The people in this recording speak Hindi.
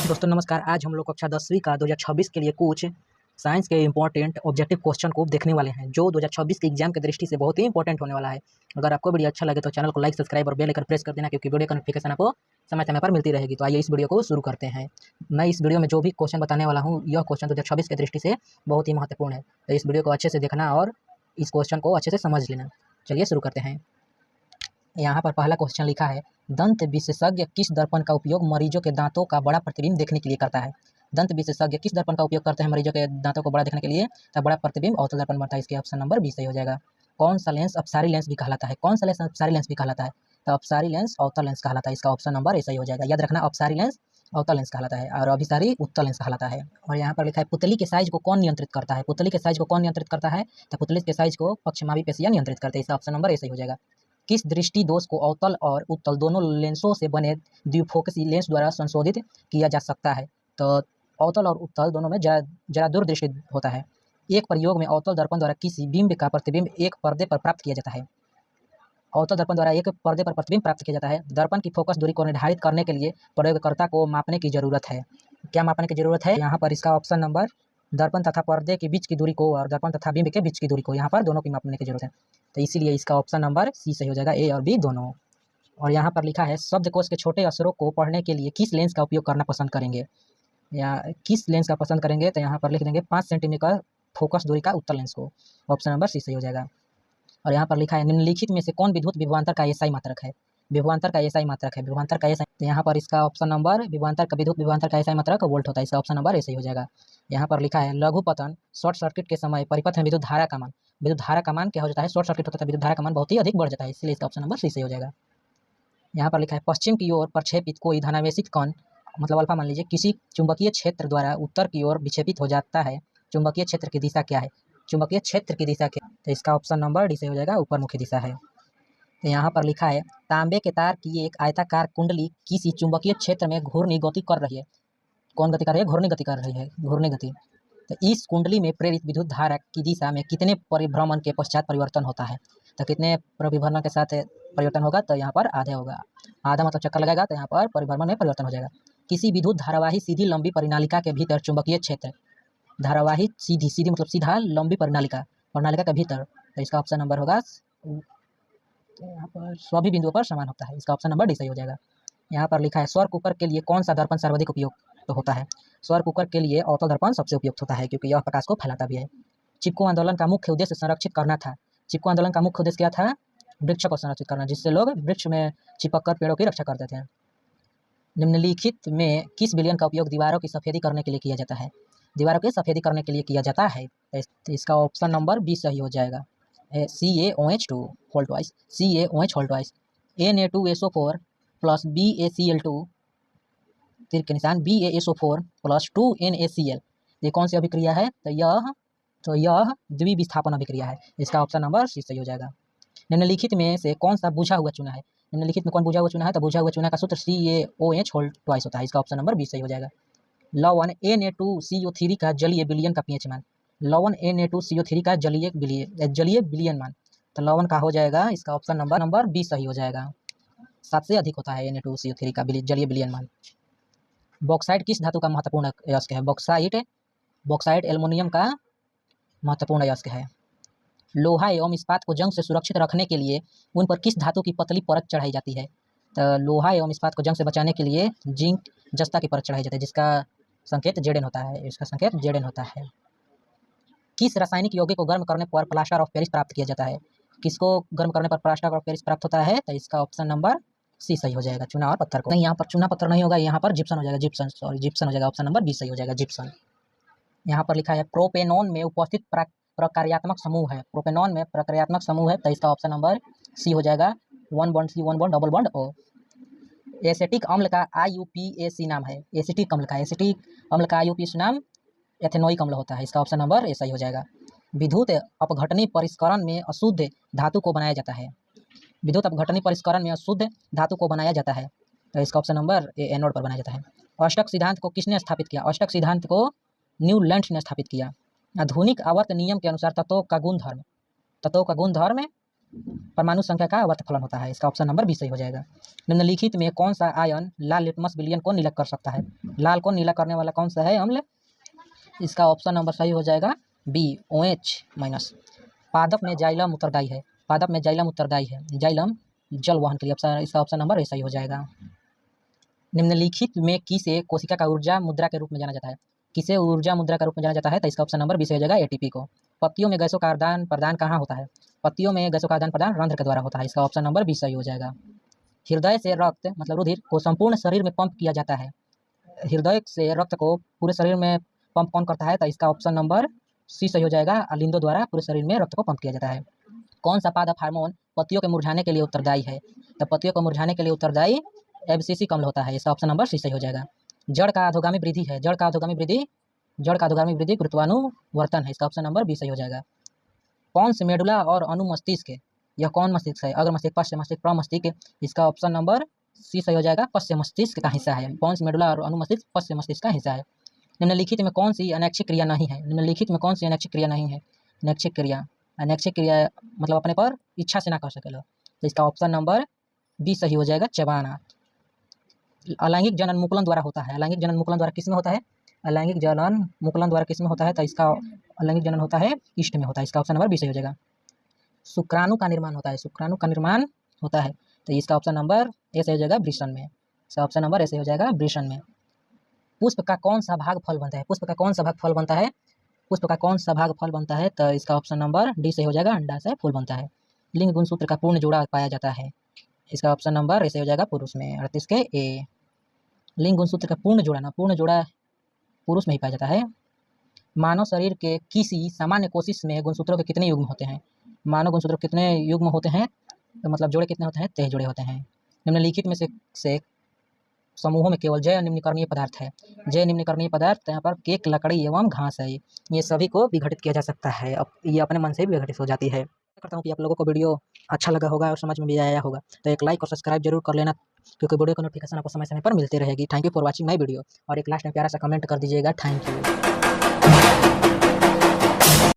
दोस्तों नमस्कार। आज हम लोग कक्षा 10वीं का 2026 के लिए कुछ साइंस के इंपॉर्टेंट ऑब्जेक्टिव क्वेश्चन को देखने वाले हैं, जो 2026 के एग्जाम की दृष्टि से बहुत ही इंपॉर्टेंट होने वाला है। अगर आपको वीडियो अच्छा लगे तो चैनल को लाइक, सब्सक्राइब और बेल आइकन प्रेस कर देना, क्योंकि वीडियो का नोटिफिकेशन आपको समय समय पर मिलती रहेगी। तो आइए इस वीडियो को शुरू करते हैं। मैं इस वीडियो में जो भी क्वेश्चन बताने वाला हूँ, यह क्वेश्चन 2026 की दृष्टि से बहुत ही महत्वपूर्ण है। तो इस वीडियो को अच्छे से देखना और इस क्वेश्चन को अच्छे से समझ लेना। चलिए शुरू करते हैं। यहाँ पर पहला क्वेश्चन लिखा है, दंत विशेषज्ञ किस दर्पण का उपयोग मरीजों के दांतों का बड़ा प्रतिबिंब देखने के लिए करता है। दंत विशेषज्ञ किस दर्पण का उपयोग करते हैं मरीजों के दांतों को बड़ा देखने के लिए? तो बड़ा प्रतिबिंब अवतल दर्पण बनता है। इसके ऑप्शन नंबर 20 सही हो जाएगा। कौन सा लेंस अपसारी लेंस भी कहलाता है? कौन सा लेंस अपसारी लेंस भी कहलाता है? तो अपसारी लेंस अवतल लेंस कहलाता है। इसका ऑप्शन नंबर सही हो जाएगा। याद रखना, अपसारी लेंस अवतल लेंस कहलाता है और अभिसारी उत्तल लेंस कहलाता है। और यहाँ पर लिखा है, पुतली के साइज को कौन नियंत्रित करता है? पुतली के साइज को कौन नियंत्रित करता है? तो पुतली के साइज को पक्षमावी पेशियां नियंत्रित करते हैं। इसका ऑप्शन नंबर सही हो जाएगा। किस दृष्टि दोष को अवतल और उत्तल दोनों लेंसों से बने द्विफोकसी लेंस द्वारा संशोधित किया जा सकता है? तो अवतल और उत्तल दोनों में जरा दूरदृष्टि होता है। एक प्रयोग में अवतल दर्पण द्वारा किसी बिंब का प्रतिबिंब एक पर्दे पर प्राप्त किया जाता है। अवतल दर्पण द्वारा एक पर्दे पर प्रतिबिंब प्राप्त किया जाता है। दर्पण की फोकस दूरी को निर्धारित करने के लिए प्रयोगकर्ता को मापने की जरूरत है। क्या मापने की जरूरत है? यहाँ पर इसका ऑप्शन नंबर दर्पण तथा पर्दे के बीच की दूरी को और दर्पण तथा बिंब के बीच की दूरी को, यहाँ पर दोनों की मापने की जरूरत है। तो इसीलिए इसका ऑप्शन नंबर सी सही हो जाएगा, ए और बी दोनों। और यहाँ पर लिखा है, शब्दकोश के छोटे अक्षरों को पढ़ने के लिए किस लेंस का उपयोग करना पसंद करेंगे? या किस लेंस का पसंद करेंगे? तो यहाँ पर लिख देंगे 5 सेंटीमीटर फोकस दूरी का उत्तल लेंस को। ऑप्शन नंबर सी सही हो जाएगा। और यहाँ पर लिखा है, निम्नलिखित में से कौन विद्युत विभवांतर का एसआई मात्रक है? विभवांतर का एसआई मात्रक है। विभवांतर का एसआई, तो यहाँ पर इसका ऑप्शन नंबर विभवांतर का विद्युत विभवांतर का एसआई मात्रक वोल्ट होता है। इसका ऑप्शन नंबर सही हो जाएगा। यहाँ पर लिखा है, लघु पतन शॉर्ट सर्किट के समय परिपथ में विद्युत धारा का मान, विद्युत धारा का मान क्या हो जाता है? शॉर्ट सर्किट होता है, विद्युत धारा का मान बहुत ही अधिक बढ़ जाता है, इसलिए इसका ऑप्शन नंबर सही हो जाएगा। यहाँ पर लिखा है, पश्चिम की ओर प्रक्षेपित कोई धनावेशित कण, मतलब अल्फा मान लीजिए, किसी चुंबकीय क्षेत्र द्वारा उत्तर की ओर विक्षेपित हो जाता है। चुंबकीय क्षेत्र की दिशा क्या है? चुंबकीय क्षेत्र की दिशा क्या? तो इसका ऑप्शन नंबर डी सही हो जाएगा, ऊपर मुखी दिशा है। तो यहाँ पर लिखा है, तांबे के तार की एक आयताकार कुंडली किसी चुंबकीय क्षेत्र में घूर्णी गति कर रही है। कौन गति कर रही है? घूर्णी गति कर रही है, घूर्णी गति। तो इस कुंडली में प्रेरित विद्युत धारा की दिशा में कितने परिभ्रमण के पश्चात परिवर्तन होता है? तो कितने परिभ्रमण के साथ परिवर्तन होगा? तो यहाँ पर आधे होगा। आधा मतलब चक्कर लगाएगा, तो यहाँ पर परिभ्रमण में परिवर्तन हो जाएगा। किसी विद्युत धारावाही सीधी लंबी परिनालिका के भीतर चुंबकीय क्षेत्र, धारावाही सीधी सीधी मतलब सीधा लंबी परिनालिका के भीतर, तो इसका ऑप्शन नंबर होगा, तो यहाँ पर सभी बिंदुओं पर समान होता है। इसका ऑप्शन नंबर डी सही हो जाएगा। यहाँ पर लिखा है, स्वर कुकर के लिए कौन सा दर्पण सर्वाधिक उपयुक्त होता है? स्वर कुकर के लिए अवतल दर्पण सबसे उपयुक्त होता है, क्योंकि यह प्रकाश को फैलाता भी है। चिपको आंदोलन का मुख्य उद्देश्य संरक्षित करना था। चिपको आंदोलन का मुख्य उद्देश्य क्या था? वृक्ष को संरक्षित करना, जिससे लोग वृक्ष में चिपक कर पेड़ों की रक्षा करते थे। निम्नलिखित में किस विलयन का उपयोग दीवारों की सफेदी करने के लिए किया जाता है? दीवारों की सफेदी करने के लिए किया जाता है, तो इसका ऑप्शन नंबर बी सही हो जाएगा। CaOH2 whole twice, CaOH whole twice, Na2SO4 plus BaCl2 तीर के निशान BaSO4 प्लस 2NaCl, ये कौन सी अभिक्रिया है? तो यह द्विविस्थापन अभिक्रिया है। इसका ऑप्शन नंबर सी सही हो जाएगा। निम्नलिखित में से कौन सा बुझा हुआ चूना है? निम्नलिखित में कौन बुझा हुआ चूना है? तो बुझा हुआ चूना का सूत्र CaOH होल ट्वाइस होता है। इसका ऑप्शन नंबर बी सही हो जाएगा। लवण Na2CO3 का जलीय विलयन का पीएच मान, लवण Na2CO3 का जलीय विलयन मान, तो लवण का हो जाएगा, इसका ऑप्शन नंबर बी सही हो जाएगा। 7 से अधिक होता है Na2CO3 का जलीय विलयन मान। बॉक्साइट किस धातु का महत्वपूर्ण अयस्क है? बॉक्साइट एल्युमिनियम का महत्वपूर्ण अयस्क है। लोहा एवं इस्पात को जंग से सुरक्षित रखने के लिए उन पर किस धातु की पतली परत चढ़ाई जाती है? तो लोहा एवं इस्पात को जंग से बचाने के लिए जिंक जस्ता की परत चढ़ाई जाती है, जिसका संकेत Zn होता है। इसका संकेत Zn होता है। किस रासायनिक यौगिक को गर्म करने पर प्लास्टर ऑफ पेरिस प्राप्त किया जाता है? किसको गर्म करने पर प्लास्टर ऑफ पेरिस प्राप्त होता है? तो इसका ऑप्शन नंबर सी सही हो जाएगा, चूना और पत्थर को। नहीं, यहाँ पर चूना पत्थर नहीं होगा, यहाँ पर जिप्सन हो जाएगा, जिप्सन हो जाएगा। ऑप्शन नंबर बी सही हो जाएगा, जिप्सन। यहाँ पर लिखा है, प्रोपेनॉन में उपस्थित प्रकार्यात्मक समूह है। प्रोपेनॉन में प्रकार्यात्मक समूह है, तो इसका ऑप्शन नंबर सी हो जाएगा, 1 bond C, 1 bond double bond O। Acetic अम्ल का IUPAC नाम है। एसिटिक अम्ल का IUPAC नाम एथेनोइक अम्ल होता है। इसका ऑप्शन नंबर ए सही हो जाएगा। विद्युत अपघटनी परिष्करण में अशुद्ध धातु को बनाया जाता है। विद्युत अपघटनी परिष्करण में अशुद्ध धातु को बनाया जाता है, तो इसका ऑप्शन नंबर ए एनोड पर बनाया जाता है। अष्टक सिद्धांत को किसने स्थापित किया? अष्टक सिद्धांत को न्यूलैंड ने स्थापित किया। आधुनिक आवर्त नियम के अनुसार तत्वों का गुणधर्म परमाणु संख्या का आवर्त फलन होता है। इसका ऑप्शन नंबर बी सही हो जाएगा। निम्नलिखित में कौन सा आयन लाल लिटमस विलयन को नीला कर सकता है? लाल को नीला करने वाला कौन सा है अम्ल? इसका ऑप्शन नंबर सही हो जाएगा बी OH-। पादप में जाइलम उत्तरदायी है। पादप में जाइलम उत्तरदायी है। जाइलम जल वहन के लिए इसका ऑप्शन नंबर ए सही हो जाएगा। निम्नलिखित में किसे कोशिका का ऊर्जा मुद्रा के रूप में जाना जाता है? किसे ऊर्जा मुद्रा का रूप में जाना जाता है? तो इसका ऑप्शन नंबर बी सही हो जाएगा ATP को। पत्तियों में गैसों का आदान प्रदान कहाँ होता है? पत्तियों में गैसों का आदान प्रदान रंध्र के द्वारा होता है। इसका ऑप्शन नंबर बी सही हो जाएगा। हृदय से रक्त मतलब रुधिर को संपूर्ण शरीर में पंप किया जाता है। हृदय से रक्त को पूरे शरीर में पंप कौन करता है? तो इसका ऑप्शन नंबर सी सही हो जाएगा। अलिंदों द्वारा पूरे शरीर में रक्त को पंप किया जाता है। कौन सा पादप हार्मोन पत्तियों के मुरझाने के लिए उत्तरदायी है? तो पत्तियों को मुरझाने के लिए उत्तरदायी एब्सिसिक अम्ल होता है। इसका ऑप्शन नंबर सी सही हो जाएगा। जड़ का अधोगामी वृद्धि है। जड़ का अधोगामी वृद्धि गुरुत्वानुवर्तन है। इसका ऑप्शन नंबर बी सही हो जाएगा। पॉन्स मेडुला और अनुमस्तिष्क, यह कौन मस्तिष्क है? अग्र मस्तिष्क, पश्च मस्तिष्क, प्रमस्तिष्क। इसका ऑप्शन नंबर सी सही हो जाएगा। पश्च मस्तिष्क का हिस्सा है। पॉन्स मेडुला और अनुमस्तिष्क पश्च मस्तिष्क का हिस्सा है। निम्नलिखित में कौन सी अनैच्छिक क्रिया नहीं है? निम्नलिखित में कौन सी अनैच्छिक क्रिया नहीं है? अनैच्छिक क्रिया मतलब अपने पर इच्छा से ना कर सकेला। तो इसका ऑप्शन नंबर बी सही हो जाएगा, चबाना। अलैंगिक जनन मुकुलन द्वारा होता है। अलैंगिक जनन मुकुलन द्वारा किस में होता है? अलैंगिक जनन मुकुलन द्वारा किस में होता है? तो इसका अलैंगिक जनन होता है ईस्ट में होता है। इसका ऑप्शन नंबर बी सही हो जाएगा। शुक्राणु का निर्माण होता है। शुक्राणु का निर्माण होता है। तो इसका ऑप्शन नंबर ए सही हो जाएगा, वृषण में। इसका ऑप्शन नंबर ए सही हो जाएगा, वृषण में। पुष्प का कौन सा भाग फल बनता है? पुष्प का कौन सा भाग फल बनता है? पुष्प का कौन सा भाग फल बनता है? तो इसका ऑप्शन नंबर डी सही हो जाएगा, अंडा से फूल बनता है। लिंग गुणसूत्र का पूर्ण जोड़ा पाया जाता है। इसका ऑप्शन नंबर ए सही हो जाएगा, पुरुष में। 38 के ए। लिंग गुणसूत्र का पूर्ण जोड़ा पुरुष में ही पाया जाता है। मानव शरीर के किसी सामान्य कोशिश में गुणसूत्रों के कितने युग्म होते हैं? मानव गुणसूत्रों के कितने युग्म होते हैं? तो मतलब जोड़े कितने होते हैं? 23 जोड़े होते हैं। निम्नलिखित में से समूहों में केवल जैव निम्नकरणीय पदार्थ है। जैव निम्नकरणीय पदार्थ यहाँ पर केक, लकड़ी एवं घास है। ये सभी को विघटित किया जा सकता है। अब ये अपने मन से भी विघटित हो जाती है। करता हूँ कि आप लोगों को वीडियो अच्छा लगा होगा और समझ में भी आया होगा। तो एक लाइक और सब्सक्राइब जरूर कर लेना, क्योंकि वीडियो का नोटिफिकेशन आपको समय समय पर मिलती रहेगी। Thank you for watching my video. और एक लास्ट में प्यारा सा कमेंट कर दीजिएगा, थैंक यू।